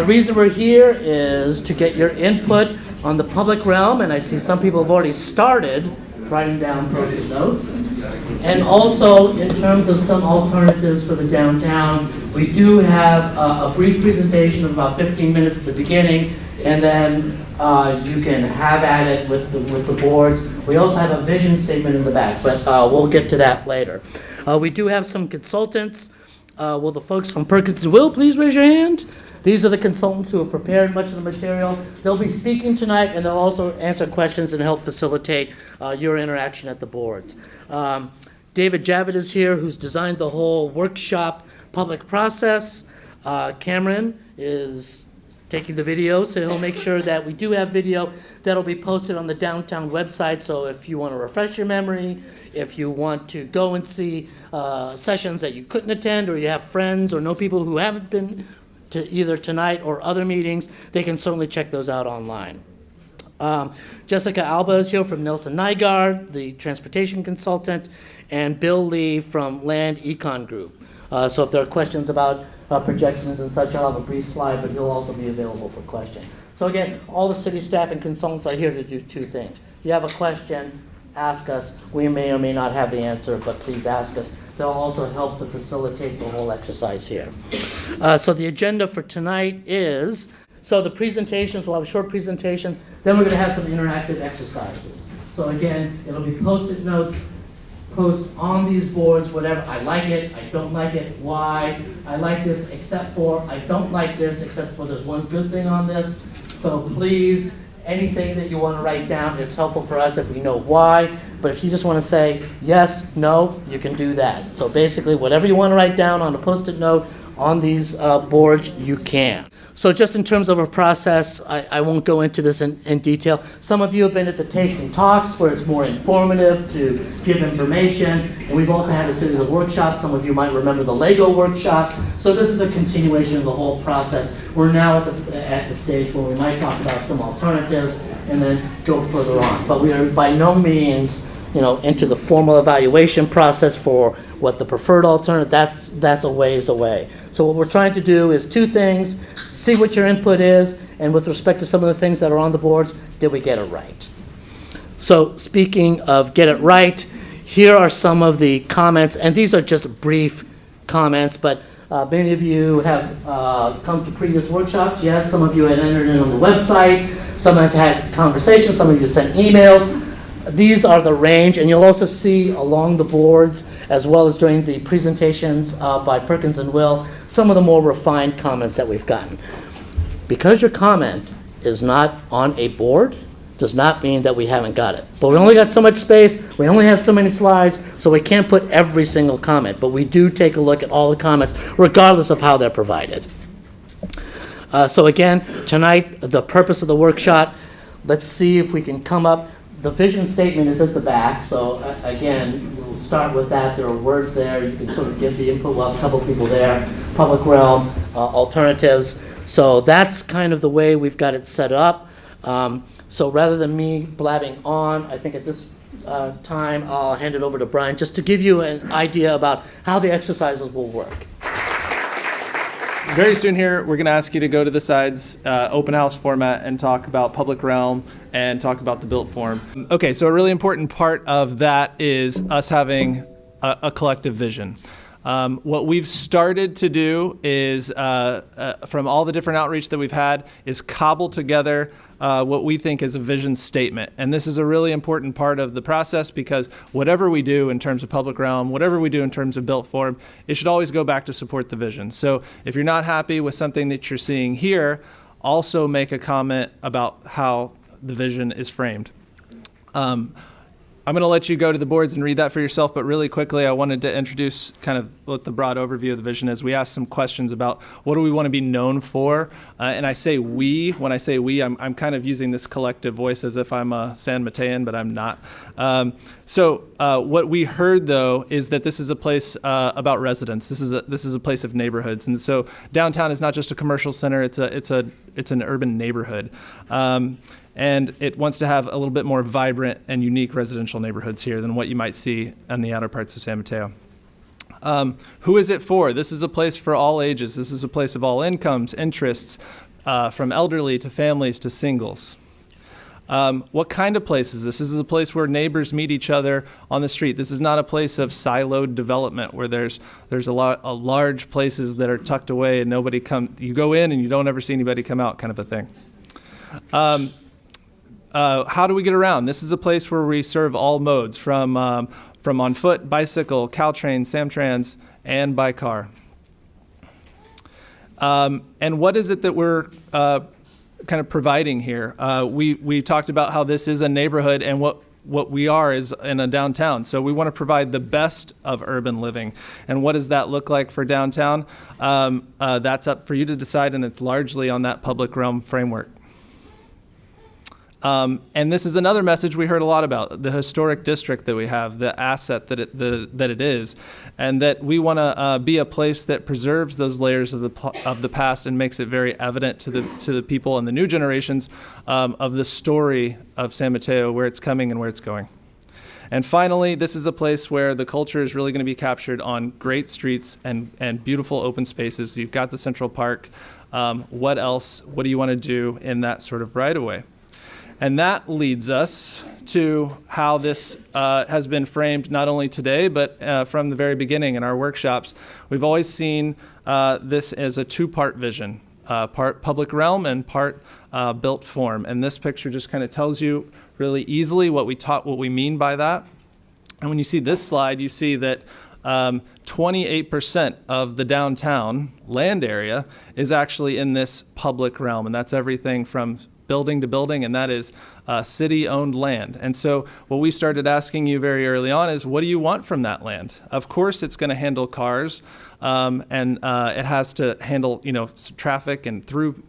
The reason we're here is to get your input on the public realm, and I see some people have already started writing down post-it notes. And also, in terms of some alternatives for the downtown, we do have a brief presentation of about 15 minutes at the beginning, and then you can have at it with the boards. We also have a vision statement in the back, but we'll get to that later. We do have some consultants. Will the folks from Perkins and Will please raise your hand? These are the consultants who have prepared much of the material. They'll be speaking tonight, and they'll also answer questions and help facilitate your interaction at the boards. David Javid is here, who's designed the whole workshop public process. Cameron is taking the video, so he'll make sure that we do have video that'll be posted on the downtown website. So if you want to refresh your memory, if you want to go and see sessions that you couldn't attend, or you have friends or know people who haven't been to either tonight or other meetings, they can certainly check those out online. Jessica Alba is here from Nelson Nygaard, the transportation consultant, and Bill Lee from Land Econ Group. So if there are questions about projections and such, I'll have a brief slide, but you'll also be available for questions. So again, all the city staff and consultants are here to do two things. If you have a question, ask us. We may or may not have the answer, but please ask us. They'll also help to facilitate the whole exercise here. So the agenda for tonight is, so the presentations, we'll have a short presentation, then we're going to have some interactive exercises. So again, it'll be post-it notes, post on these boards, whatever. I like it, I don't like it, why? I like this except for, I don't like this except for there's one good thing on this. So please, anything that you want to write down, it's helpful for us if we know why. But if you just want to say yes, no, you can do that. So basically, whatever you want to write down on a post-it note on these boards, you can. So just in terms of a process, I won't go into this in detail. Some of you have been at the tasting talks where it's more informative to give information. And we've also had a series of workshops. Some of you might remember the Lego workshop. So this is a continuation of the whole process. We're now at the stage where we might talk about some alternatives and then go further on. But we are by no means, into the formal evaluation process for what the preferred alternative, that's a ways away. So what we're trying to do is two things: see what your input is, and with respect to some of the things that are on the boards, did we get it right? So speaking of get it right, here are some of the comments, and these are just brief comments, but many of you have come to previous workshops. Yes, some of you had entered in on the website, some have had conversations, some of you sent emails. These are the range, and you'll also see along the boards, as well as during the presentations by Perkins and Will, some of the more refined comments that we've gotten. Because your comment is not on a board does not mean that we haven't got it. But we only got so much space, we only have so many slides, so we can't put every single comment, but we do take a look at all the comments, regardless of how they're provided. So again, tonight, the purpose of the workshop, let's see if we can come up. The vision statement is at the back, so again, we'll start with that. There are words there. You can sort of give the input. We'll have a couple people there. Public realm, alternatives. So that's kind of the way we've got it set up. So rather than me blabbing on, I think at this time I'll hand it over to Brian just to give you an idea about how the exercises will work. Very soon here, we're going to ask you to go to the sides, open house format, and talk about public realm and talk about the built form. Okay, so a really important part of that is us having a collective vision. What we've started to do is, from all the different outreach that we've had, is cobble together what we think is a vision statement. And this is a really important part of the process because whatever we do in terms of public realm, whatever we do in terms of built form, it should always go back to support the vision. So if you're not happy with something that you're seeing here, also make a comment about how the vision is framed. I'm going to let you go to the boards and read that for yourself, but really quickly, I wanted to introduce kind of what the broad overview of the vision is. We asked some questions about what do we want to be known for, and I say we. When I say we, I'm kind of using this collective voice as if I'm a San Matean, but I'm not. So what we heard, though, is that this is a place about residents. This is a place of neighborhoods, and so downtown is not just a commercial center; it's an urban neighborhood. And it wants to have a little bit more vibrant and unique residential neighborhoods here than what you might see in the outer parts of San Mateo. Who is it for? This is a place for all ages. This is a place of all incomes, interests, from elderly to families to singles. What kind of place is this? This is a place where neighbors meet each other on the street. This is not a place of siloed development where there's a large places that are tucked away and nobody you go in and you don't ever see anybody come out, kind of a thing. How do we get around? This is a place where we serve all modes from on foot, bicycle, Caltrain, Samtrans, and by car. And what is it that we're kind of providing here? We talked about how this is a neighborhood, and what we are is in a downtown. So we want to provide the best of urban living. And what does that look like for downtown? That's up for you to decide, and it's largely on that public realm framework. And this is another message we heard a lot about, the historic district that we have, the asset that it is, and that we want to be a place that preserves those layers of the past and makes it very evident to the people and the new generations of the story of San Mateo, where it's coming and where it's going. And finally, this is a place where the culture is really going to be captured on great streets and beautiful open spaces. You've got the Central Park. What else? What do you want to do in that sort of right-of-way? And that leads us to how this has been framed not only today, but from the very beginning in our workshops. We've always seen this as a two-part vision, part public realm and part built form. And this picture just kind of tells you really easily what we mean by that. And when you see this slide, you see that 28% of the downtown land area is actually in this public realm. And that's everything from building to building, and that is city-owned land. And so what we started asking you very early on is, what do you want from that land? Of course, it's going to handle cars, and it has to handle traffic and through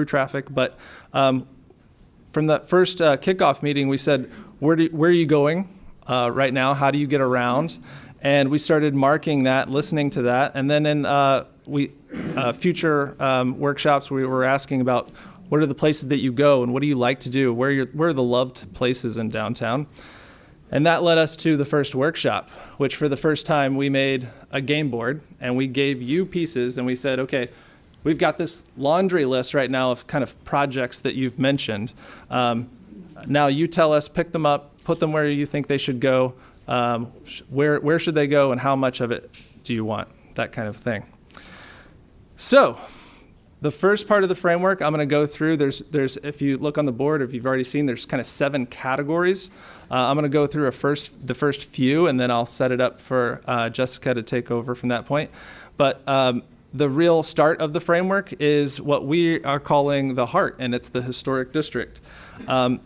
traffic. But from that first kickoff meeting, we said, where are you going right now? How do you get around? And we started marking that, listening to that, and then in future workshops, we were asking about, what are the places that you go and what do you like to do? Where are the loved places in downtown? And that led us to the first workshop, which for the first time we made a game board and we gave you pieces and we said, okay, we've got this laundry list right now of kind of projects that you've mentioned. Now you tell us, pick them up, put them where you think they should go, where should they go and how much of it do you want? That kind of thing. So, the first part of the framework I'm going to go through, there's if you look on the board, or if you've already seen, there's kind of 7 categories. I'm going to go through the first few, and then I'll set it up for Jessica to take over from that point. But the real start of the framework is what we are calling the heart, and it's the historic district.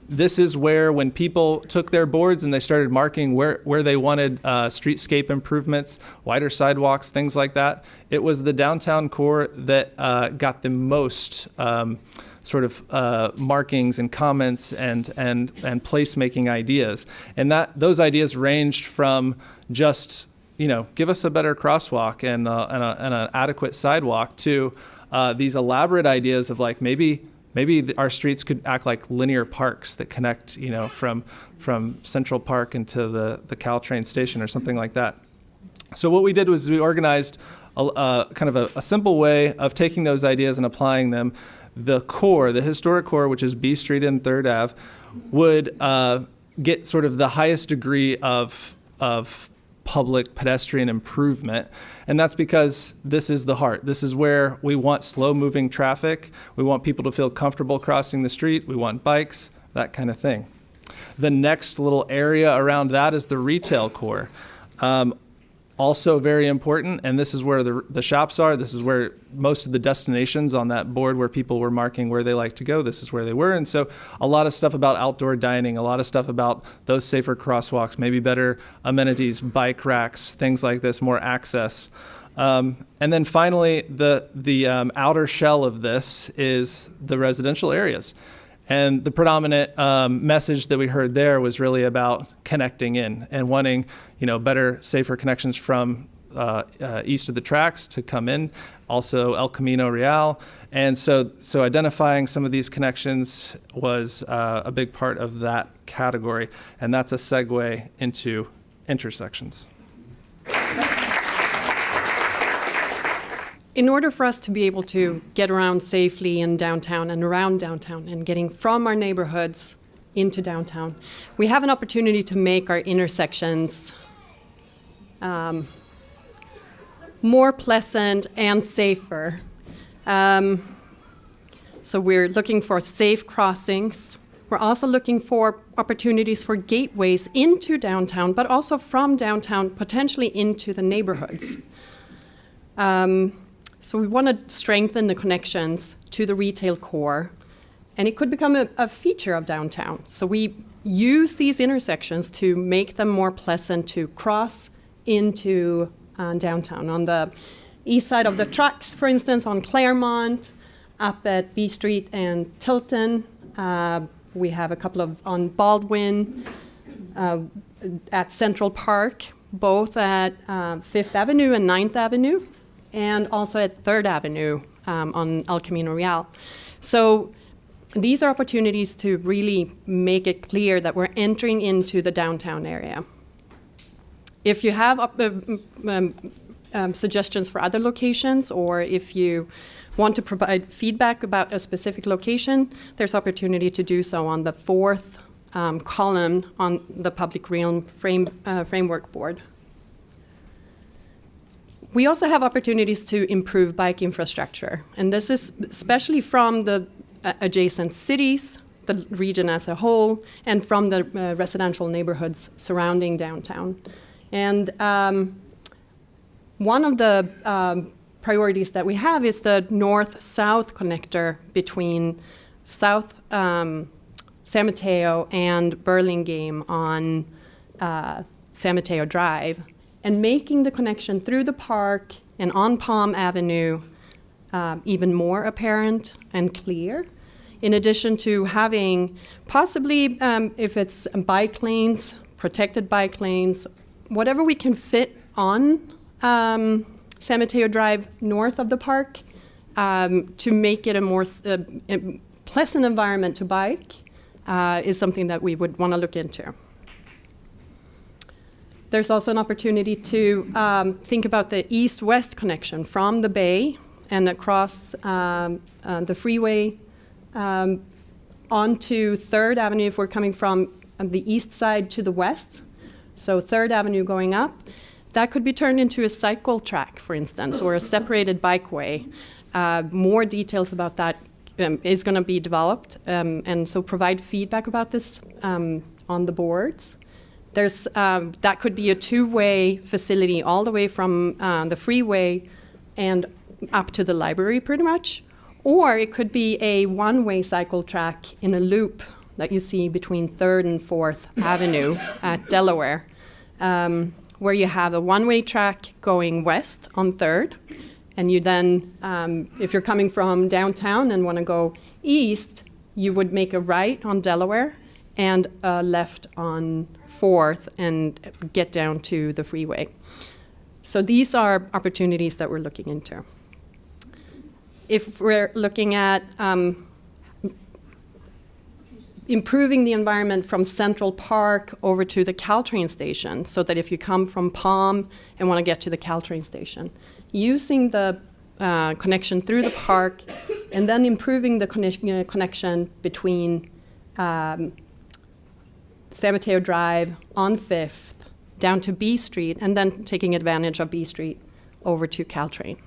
This is where, when people took their boards and they started marking where they wanted streetscape improvements, wider sidewalks, things like that, it was the downtown core that got the most sort of markings and comments and placemaking ideas. And those ideas ranged from just, give us a better crosswalk and an adequate sidewalk to these elaborate ideas of like maybe our streets could act like linear parks that connect, from Central Park into the Caltrain station or something like that. So what we did was we organized kind of a simple way of taking those ideas and applying them. The core, the historic core, which is B Street and 3rd Ave, would get sort of the highest degree of public pedestrian improvement. And that's because this is the heart. This is where we want slow-moving traffic. We want people to feel comfortable crossing the street. We want bikes, that kind of thing. The next little area around that is the retail core. Also very important, and this is where the shops are. This is where most of the destinations on that board where people were marking where they like to go, this is where they were. And so a lot of stuff about outdoor dining, a lot of stuff about those safer crosswalks, maybe better amenities, bike racks, things like this, more access. And then finally, the outer shell of this is the residential areas. And the predominant message that we heard there was really about connecting in and wanting, better, safer connections from east of the tracks to come in, also El Camino Real. And so identifying some of these connections was a big part of that category. And that's a segue into intersections. in order for us to be able to get around safely in downtown and around downtown and getting from our neighborhoods into downtown, we have an opportunity to make our intersections more pleasant and safer. So we're looking for safe crossings. We're also looking for opportunities for gateways into downtown, but also from downtown, potentially into the neighborhoods. So we want to strengthen the connections to the retail core, and it could become a feature of downtown. So we use these intersections to make them more pleasant to cross into downtown. On the east side of the tracks, for instance, on Claremont, up at B Street and Tilton, we have a couple of on Baldwin, at Central Park, both at 5th Avenue and 9th Avenue, and also at 3rd Avenue on El Camino Real. So these are opportunities to really make it clear that we're entering into the downtown area. If you have suggestions for other locations, or if you want to provide feedback about a specific location, there's opportunity to do so on the 4th column on the Public Realm Framework Board. We also have opportunities to improve bike infrastructure, and this is especially from the adjacent cities, the region as a whole, and from the residential neighborhoods surrounding downtown. And one of the priorities that we have is the north-south connector between South San Mateo and Burlingame on San Mateo Drive, and making the connection through the park and on Palm Avenue even more apparent and clear, in addition to having possibly, if it's bike lanes, protected bike lanes, whatever we can fit on San Mateo Drive north of the park to make it a more pleasant environment to bike is something that we would want to look into. There's also an opportunity to think about the east-west connection from the bay and across the freeway onto 3rd Avenue if we're coming from the east side to the west. So 3rd Avenue going up. That could be turned into a cycle track, for instance, or a separated bikeway. More details about that is going to be developed, and so provide feedback about this on the boards. There's that could be a two-way facility all the way from the freeway and up to the library, pretty much. Or it could be a one-way cycle track in a loop that you see between 3rd and 4th Avenue at Delaware, where you have a one-way track going west on 3rd, and you then, if you're coming from downtown and want to go east, you would make a right on Delaware and a left on 4th and get down to the freeway. So these are opportunities that we're looking into. If we're looking at improving the environment from Central Park over to the Caltrain station, so that if you come from Palm and want to get to the Caltrain station, using the connection through the park and then improving the connection between San Mateo Drive on 5th down to B Street, and then taking advantage of B Street over to Caltrain.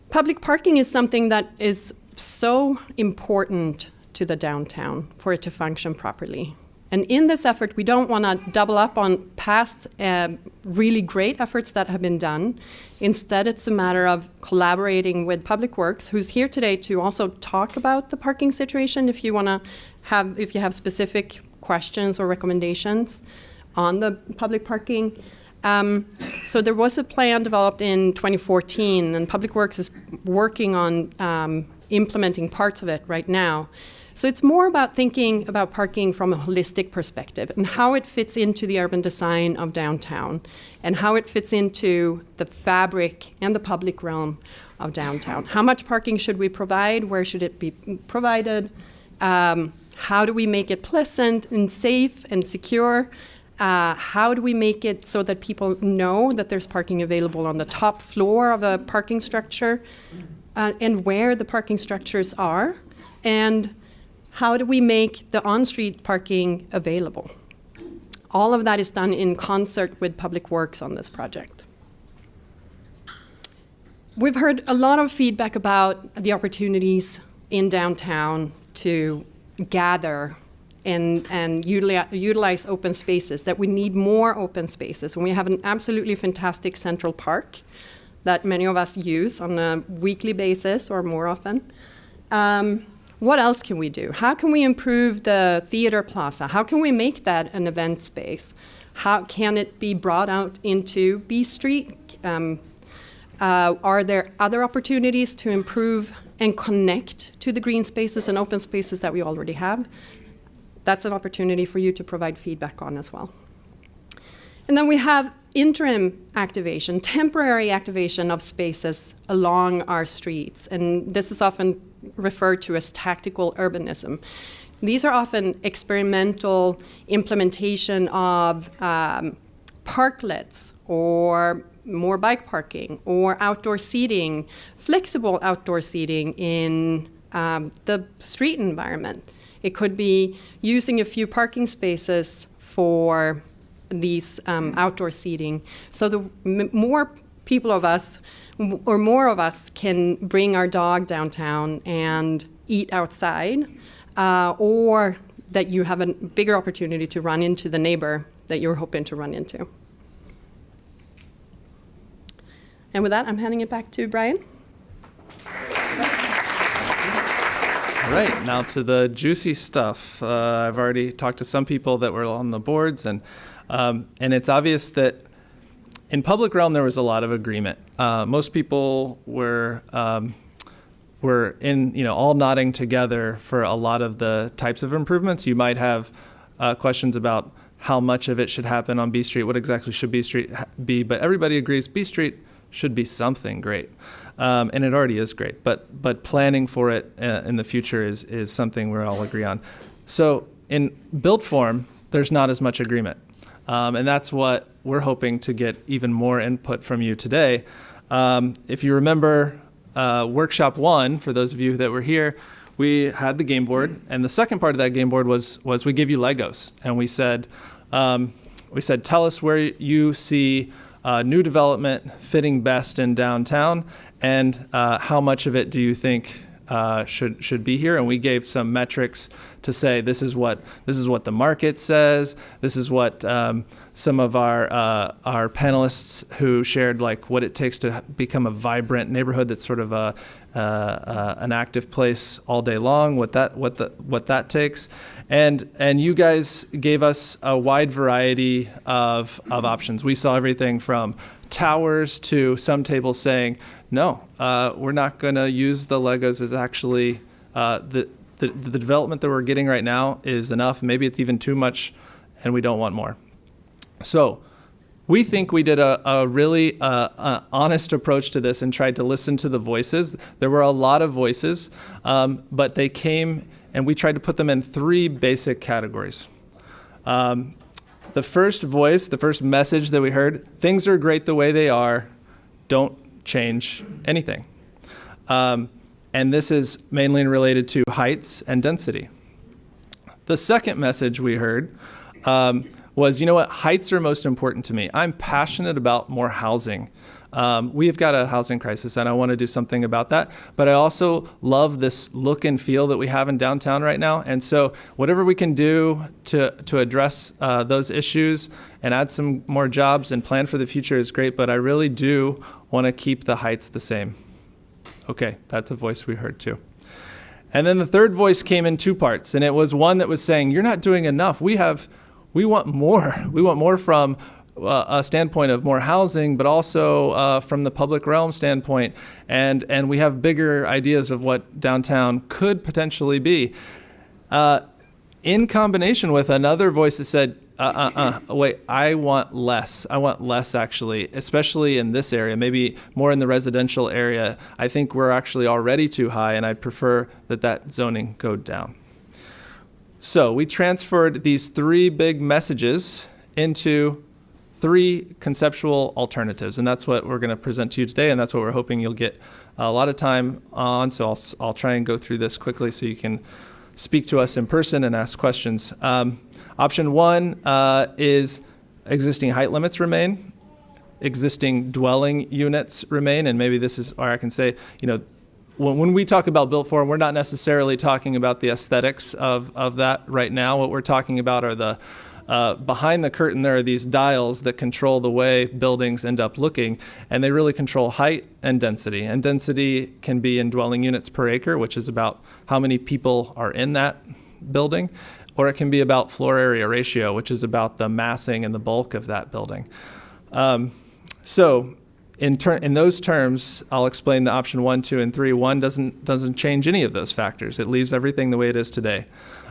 Public parking is something that is so important to the downtown for it to function properly. And in this effort, we don't want to double up on past really great efforts that have been done. Instead, it's a matter of collaborating with Public Works, who's here today to also talk about the parking situation if you have specific questions or recommendations on the public parking. So there was a plan developed in 2014, and Public Works is working on implementing parts of it right now. So it's more about thinking about parking from a holistic perspective and how it fits into the urban design of downtown and how it fits into the fabric and the public realm of downtown. How much parking should we provide? Where should it be provided? How do we make it pleasant and safe and secure? How do we make it so that people know that there's parking available on the top floor of a parking structure, and where the parking structures are? And how do we make the on-street parking available? All of that is done in concert with Public Works on this project. We've heard a lot of feedback about the opportunities in downtown to gather and utilize open spaces, that we need more open spaces. And we have an absolutely fantastic Central Park that many of us use on a weekly basis or more often. What else can we do? How can we improve the theater plaza? How can we make that an event space? How can it be brought out into B Street? Are there other opportunities to improve and connect to the green spaces and open spaces that we already have? That's an opportunity for you to provide feedback on as well. And then we have interim activation, temporary activation of spaces along our streets. And this is often referred to as tactical urbanism. These are often experimental implementation of parklets or more bike parking or outdoor seating, flexible outdoor seating in the street environment. It could be using a few parking spaces for these outdoor seating, so the more people of us, or more of us, can bring our dog downtown and eat outside, or that you have a bigger opportunity to run into the neighbor that you're hoping to run into. And with that, I'm handing it back to Brian. All right, now to the juicy stuff. I've already talked to some people that were on the boards, and it's obvious that in public realm there was a lot of agreement. Most people were in, all nodding together for a lot of the types of improvements. You might have questions about how much of it should happen on B Street, what exactly should B Street be, but everybody agrees B Street should be something great. And it already is great, but planning for it in the future is something we all agree on. So in build form, there's not as much agreement. And that's what we're hoping to get even more input from you today. If you remember workshop 1, for those of you that were here, we had the game board, and the second part of that game board was we give you Legos, and we said tell us where you see new development fitting best in downtown, and how much of it do you think should be here? And we gave some metrics to say this is what the market says. This is what some of our panelists who shared, like, what it takes to become a vibrant neighborhood that's sort of an active place all day long. What that takes, and you guys gave us a wide variety of options. We saw everything from towers to some tables saying, no, we're not going to use the Legos. It's actually the development that we're getting right now is enough. Maybe it's even too much, and we don't want more. So we think we did a really honest approach to this and tried to listen to the voices. There were a lot of voices, but they came, and we tried to put them in 3 basic categories. The first voice, the first message that we heard, things are great the way they are, don't change anything. And this is mainly related to heights and density. The second message we heard was, you know what, heights are most important to me. I'm passionate about more housing. We've got a housing crisis, and I want to do something about that. But I also love this look and feel that we have in downtown right now. And so whatever we can do to address those issues and add some more jobs and plan for the future is great. But I really do want to keep the heights the same. Okay, that's a voice we heard too. And then the third voice came in 2 parts, and it was one that was saying, you're not doing enough. We want more. We want more from a standpoint of more housing, but also from the public realm standpoint. And we have bigger ideas of what downtown could potentially be. In combination with another voice that said, wait, I want less. I want less, actually, especially in this area, maybe more in the residential area. I think we're actually already too high, and I'd prefer that zoning go down. So we transferred these 3 big messages into 3 conceptual alternatives, and that's what we're going to present to you today, and that's what we're hoping you'll get a lot of time on. So I'll try and go through this quickly so you can speak to us in person and ask questions. Option 1 is existing height limits remain, existing dwelling units remain, and maybe this is, or I can say, when we talk about built form, we're not necessarily talking about the aesthetics of that right now. What we're talking about are the behind the curtain, there are these dials that control the way buildings end up looking, and they really control height and density. And density can be in dwelling units per acre, which is about how many people are in that building, or it can be about floor area ratio, which is about the massing and the bulk of that building. So in those terms, I'll explain the option 1, 2, and 3. 1 doesn't change any of those factors. It leaves everything the way it is today.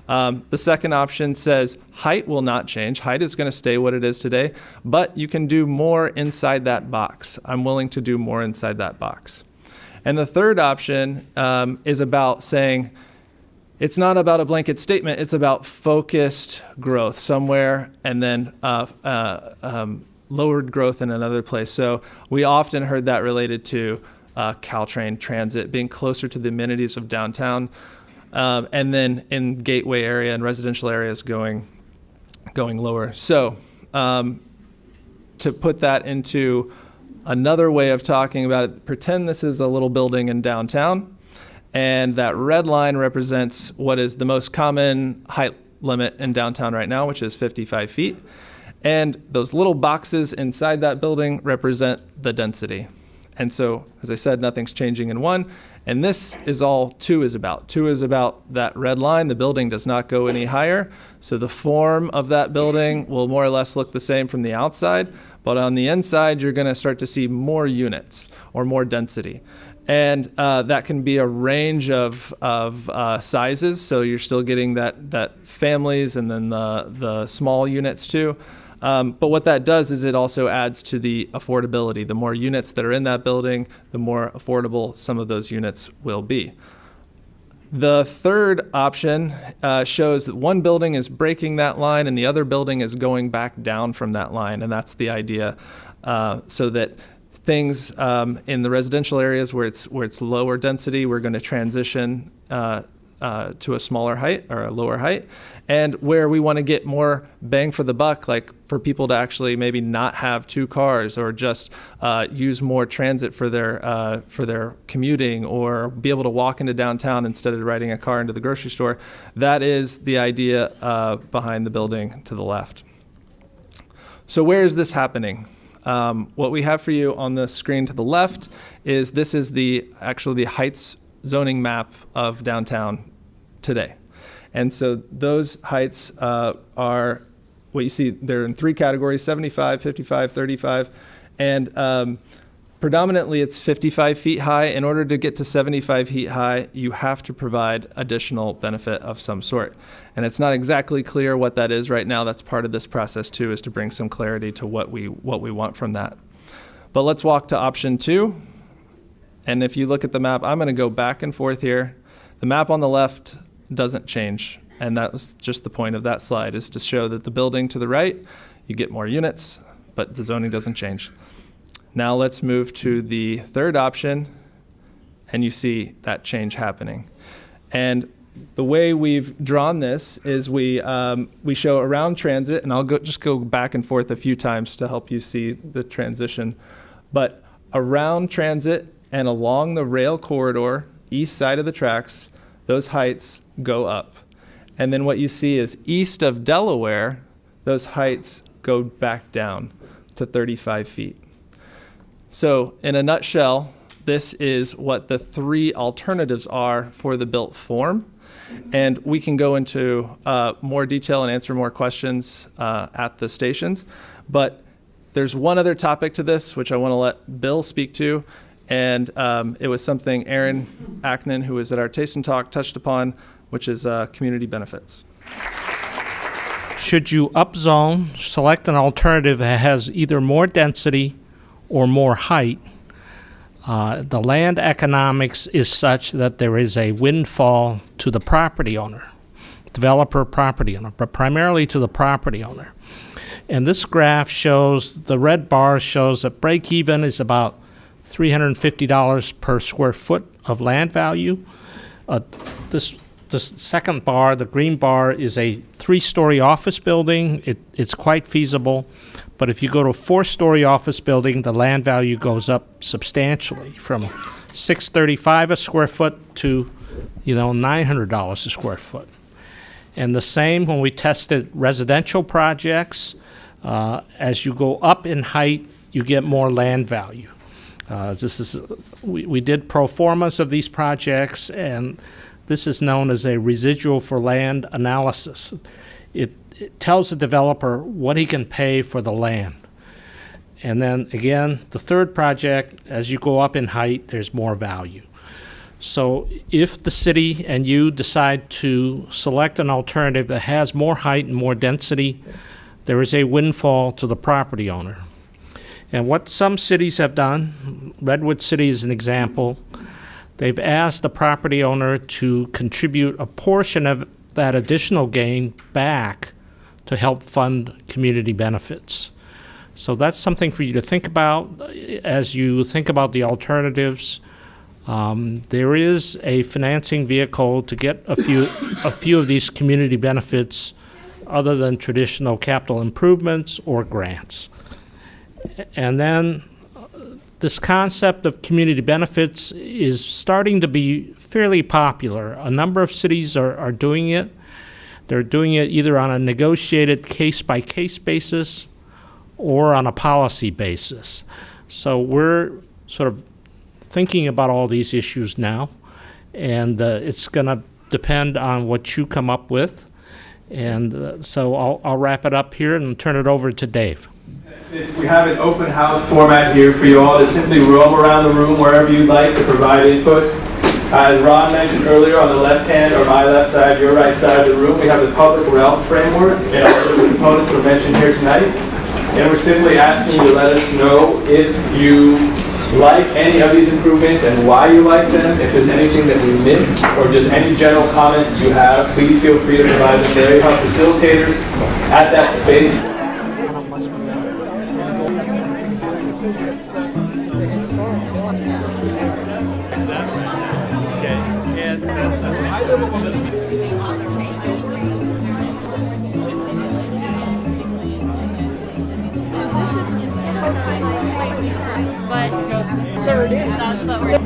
The second option says height will not change. Height is going to stay what it is today, but you can do more inside that box. I'm willing to do more inside that box. And the third option is about saying it's not about a blanket statement. It's about focused growth somewhere and then lowered growth in another place. So we often heard that related to Caltrain transit, being closer to the amenities of downtown. And then in gateway area and residential areas going lower. So to put that into another way of talking about it, pretend this is a little building in downtown, and that red line represents what is the most common height limit in downtown right now, which is 55 feet. And those little boxes inside that building represent the density. And so, as I said, nothing's changing in 1. And this is all 2 is about. 2 is about that red line. The building does not go any higher. So the form of that building will more or less look the same from the outside. But on the inside, you're going to start to see more units or more density. And that can be a range of sizes. So you're still getting that families and then the small units too. But what that does is it also adds to the affordability. The more units that are in that building, the more affordable some of those units will be. The third option shows that one building is breaking that line and the other building is going back down from that line. And that's the idea, so that things in the residential areas where it's lower density, we're going to transition to a smaller height or a lower height, and where we want to get more bang for the buck, like for people to actually maybe not have 2 cars or just use more transit for their commuting or be able to walk into downtown instead of riding a car into the grocery store. That is the idea behind the building to the left. So where is this happening? What we have for you on the screen to the left is this is actually the heights zoning map of downtown today. And so those heights are what you see. They're in 3 categories: 75, 55, 35. And predominantly it's 55 feet high. In order to get to 75 feet high, you have to provide additional benefit of some sort. And it's not exactly clear what that is right now. That's part of this process too, is to bring some clarity to what we want from that. But let's walk to option 2. And if you look at the map, I'm going to go back and forth here. The map on the left doesn't change. And that was just the point of that slide, is to show that the building to the right, you get more units, but the zoning doesn't change. Now let's move to the third option, and you see that change happening. And the way we've drawn this is we show around transit, and I'll just go back and forth a few times to help you see the transition. But around transit and along the rail corridor, east side of the tracks, those heights go up. And then what you see is east of Delaware, those heights go back down to 35 feet. So in a nutshell, this is what the 3 alternatives are for the built form. And we can go into more detail and answer more questions at the stations. But there's one other topic to this, which I want to let Bill speak to. And it was something Aaron Ackman, who was at our Taste and Talk, touched upon, which is community benefits. Should you upzone, select an alternative that has either more density or more height, the land economics is such that there is a windfall to the property owner, developer property owner, but primarily to the property owner. And this graph shows, the red bar shows that break even is about $350 per square foot of land value. This second bar, the green bar, is a 3-story office building. It's quite feasible. But if you go to a 4-story office building, the land value goes up substantially from $635 a square foot to, $900 a square foot. And the same when we tested residential projects. As you go up in height, you get more land value. We did pro formas of these projects, and this is known as a residual for land analysis. It tells the developer what he can pay for the land. And then again, the third project, as you go up in height, there's more value. So if the city and you decide to select an alternative that has more height and more density, there is a windfall to the property owner. And what some cities have done, Redwood City is an example, they've asked the property owner to contribute a portion of that additional gain back to help fund community benefits. So that's something for you to think about as you think about the alternatives. There is a financing vehicle to get a few of these community benefits other than traditional capital improvements or grants. And then this concept of community benefits is starting to be fairly popular. A number of cities are doing it. They're doing it either on a negotiated case-by-case basis or on a policy basis. So we're sort of thinking about all these issues now, and it's going to depend on what you come up with. And so I'll wrap it up here and turn it over to Dave. We have an open house format here for you all to simply roam around the room wherever you'd like to provide input. As Ron mentioned earlier, on the left hand or my left side, your right side of the room, we have the public realm framework and all the components that were mentioned here tonight. And we're simply asking you to let us know if you like any of these improvements and why you like them. If there's anything that we missed or just any general comments you have, please feel free to provide them there. You have facilitators at that space. But there it is. That's what we're